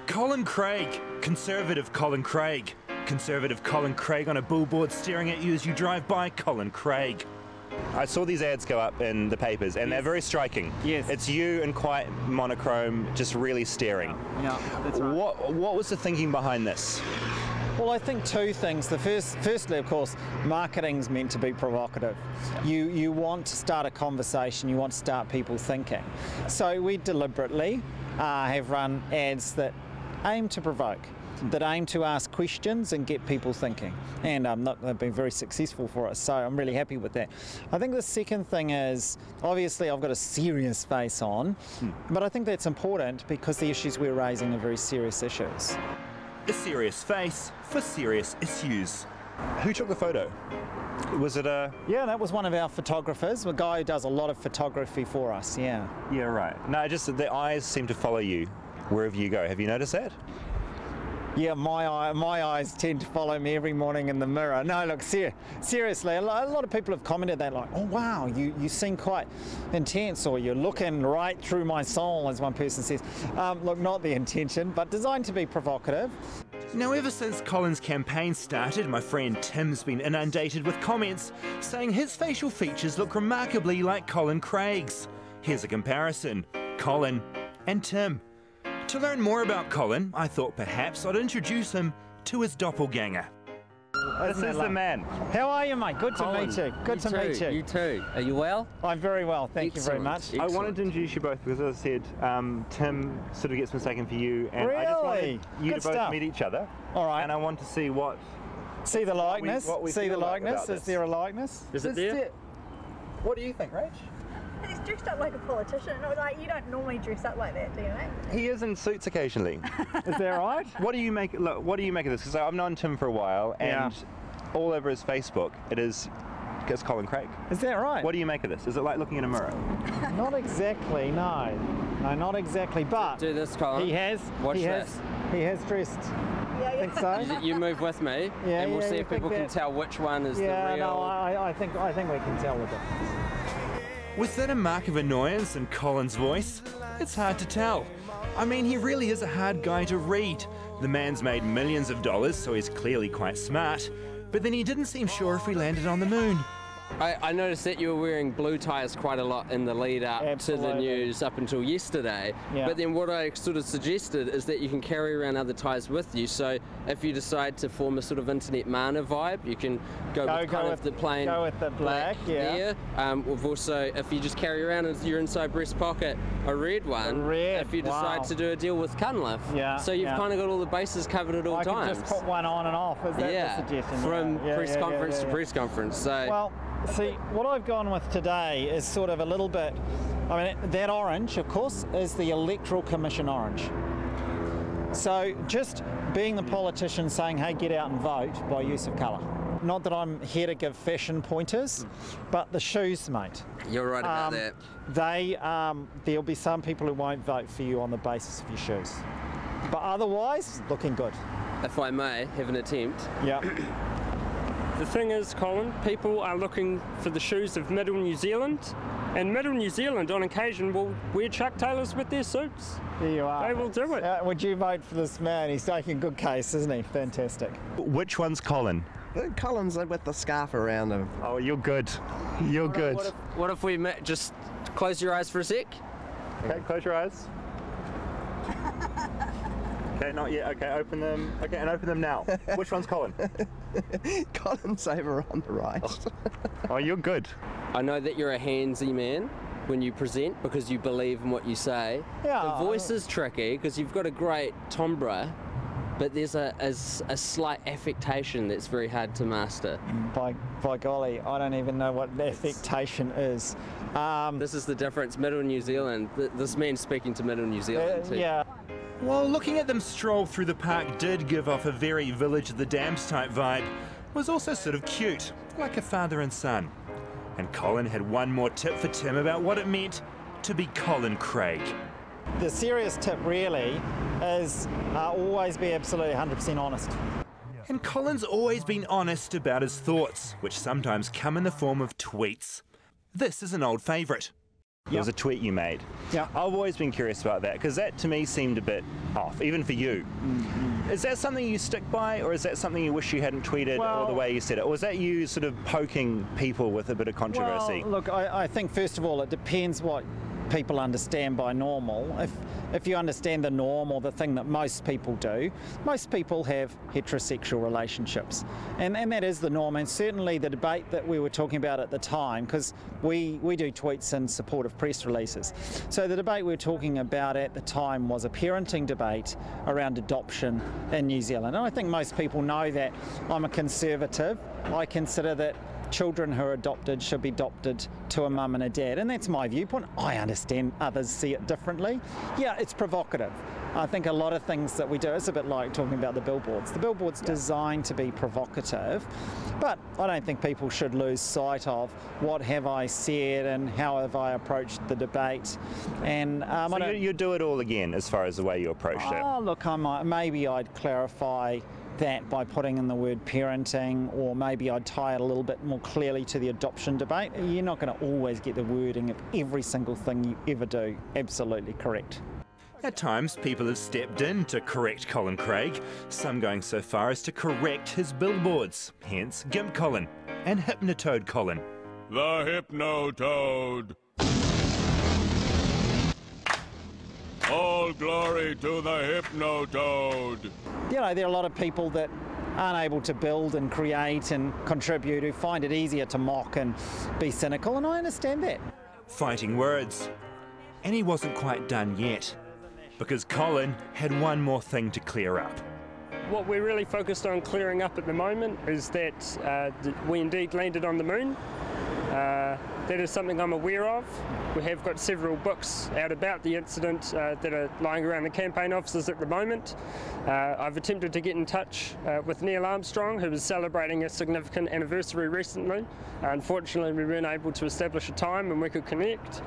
Colin Craig, Conservative Colin Craig. Conservative Colin Craig on a billboard staring at you as you drive by. Colin Craig. I saw these ads go up in the papers and they're very striking. Yes. It's you in quite monochrome, just really staring. Yeah, that's right. What was the thinking behind this? Well, I think two things. Firstly, of course, marketing's meant to be provocative. You want to start a conversation, you want to start people thinking. So we deliberately have run ads that aim to provoke, that aim to ask questions and get people thinking. And they've been very successful for us, so I'm really happy with that. I think the second thing is, obviously I've got a serious face on, but I think that's important because the issues we're raising are very serious issues. A serious face for serious issues. Who took the photo? Was it a... Yeah, that was one of our photographers, a guy who does a lot of photography for us, yeah. Yeah, right. No, just the eyes seem to follow you wherever you go. Have you noticed that? Yeah, my eyes tend to follow me every morning in the mirror. No, look, seriously, a lot of people have commented that, like, oh wow, you seem quite intense, or you're looking right through my soul, as one person says. Look, not the intention, but designed to be provocative. Now, ever since Colin's campaign started, my friend Tim's been inundated with comments saying his facial features look remarkably like Colin Craig's. Here's a comparison: Colin and Tim. To learn more about Colin, I thought perhaps I'd introduce him to his doppelganger. This is the man. How are you, mate? Good to meet you. Good to meet you. You too. Are you well? I'm very well, thank you very much. I wanted to introduce you both because, as I said, Tim sort of gets mistaken for you, and I just wanted you to both meet each other. All right. And I want to see what... See the likeness? What we See the feel like likeness? about Is there a likeness? Is it there? What do you think, Rach? He's dressed up like a politician. I was like, you don't normally dress up like that, do you, mate? He is in suits occasionally. Is that right? What do you make? Look, what do you make of this? Because I've known Tim for a while, and all over his Facebook, it's Colin Craig. Is that right? What do you make of this? Is it like looking in a mirror? Not exactly, no. No, not exactly, but Do this, Colin. he has dressed. Yeah, I think so. You move with me, Yeah, and we'll yeah, see you if people think can that- tell which one is Yeah, the real. no, I think we can tell the difference. Was that a mark of annoyance in Colin's voice? It's hard to tell. I mean, he really is a hard guy to read. The man's made millions of dollars, so he's clearly quite smart. But then he didn't seem sure if we landed on the moon. I noticed that you were wearing blue ties quite a lot in the lead up to the Absolutely. news up until yesterday. Yeah. But then what I sort of suggested is that you can carry around other ties with you. So if you decide to form a sort of internet mana vibe, you can go with the plain Go with the black, yeah. there. We've also, if you just carry around in your inside breast pocket a red one, red, if you decide wow. to do a deal with Cunliffe. Yeah, So you've yeah. kind of got all the bases covered at all I times. can just put one on and off. Is that the suggestion? From Yeah, press yeah, conference yeah, to yeah. press conference. So. Well, see, what I've gone with today is sort of a little bit, I mean, that orange, of course, is the Electoral Commission orange. So just being the politician saying, hey, get out and vote by use of colour. Not that I'm here to give fashion pointers, but the shoes, mate. You're right about that. There'll be some people who won't vote for you on the basis of your shoes. But otherwise, looking good. If I may have an attempt. Yeah. The thing is, Colin, people are looking for the shoes of Middle New Zealand, and Middle New Zealand on occasion will wear Chuck Taylors with their suits. There you are. They will do it. Would you vote for this man? He's taking a good case, isn't he? Fantastic. Which one's Colin? Colin's with the scarf around him. Oh, you're good. You're good. What if we just close your eyes for a sec? Okay, close your eyes. Okay, not yet. Okay, open them. Okay, and open them now. Which one's Colin? Colin's over on the right. Oh, you're good. I know that you're a handsy man when you present because you believe in what you say. Yeah. The voice is tricky because you've got a great timbre, but there's a slight affectation that's very hard to master. By golly, I don't even know what affectation is. This is the difference. Middle New Zealand. This man's speaking to Middle New Zealand too. Yeah. Well, looking at them stroll through the park did give off a very Village of the Dams type vibe. It was also sort of cute, like a father and son. And Colin had one more tip for Tim about what it meant to be Colin Craig. The serious tip really is always be absolutely 100% honest. And Colin's always been honest about his thoughts, which sometimes come in the form of tweets. This is an old favourite. There was a tweet you made. Yeah. I've always been curious about that because that to me seemed a bit off, even for you. Is that something you stick by, or is that something you wish you hadn't tweeted, or the way you said it? Or was that you sort of poking people with a bit of controversy? Well, look, I think first of all it depends what people understand by normal. If you understand the norm, or the thing that most people do, most people have heterosexual relationships, and that is the norm. And certainly the debate that we were talking about at the time, because we do tweets in support of press releases, so the debate we were talking about at the time was a parenting debate around adoption in New Zealand. And I think most people know that I'm a conservative. I consider that children who are adopted should be adopted to a mum and a dad, and that's my viewpoint. I understand others see it differently. Yeah, it's provocative. I think a lot of things that we do, it's a bit like talking about the billboards. The billboard's designed to be provocative, but I don't think people should lose sight of what have I said and how have I approached the debate. And so you do it all again as far as the way you approached it? Oh, look, maybe I'd clarify that by putting in the word parenting, or maybe I'd tie it a little bit more clearly to the adoption debate. You're not going to always get the wording of every single thing you ever do absolutely correct. At times, people have stepped in to correct Colin Craig, some going so far as to correct his billboards, hence Gimp Colin and Hypnotoad Colin. The Hypnotoad. All glory to the Hypnotoad. You know, there are a lot of people that aren't able to build and create and contribute, who find it easier to mock and be cynical, and I understand that. Fighting words. And he wasn't quite done yet, because Colin had one more thing to clear up. What we're really focused on clearing up at the moment is that we indeed landed on the moon. That is something I'm aware of. We have got several books out about the incident that are lying around the campaign offices at the moment. I've attempted to get in touch with Neil Armstrong, who was celebrating a significant anniversary recently. Unfortunately, we weren't able to establish a time when we could connect.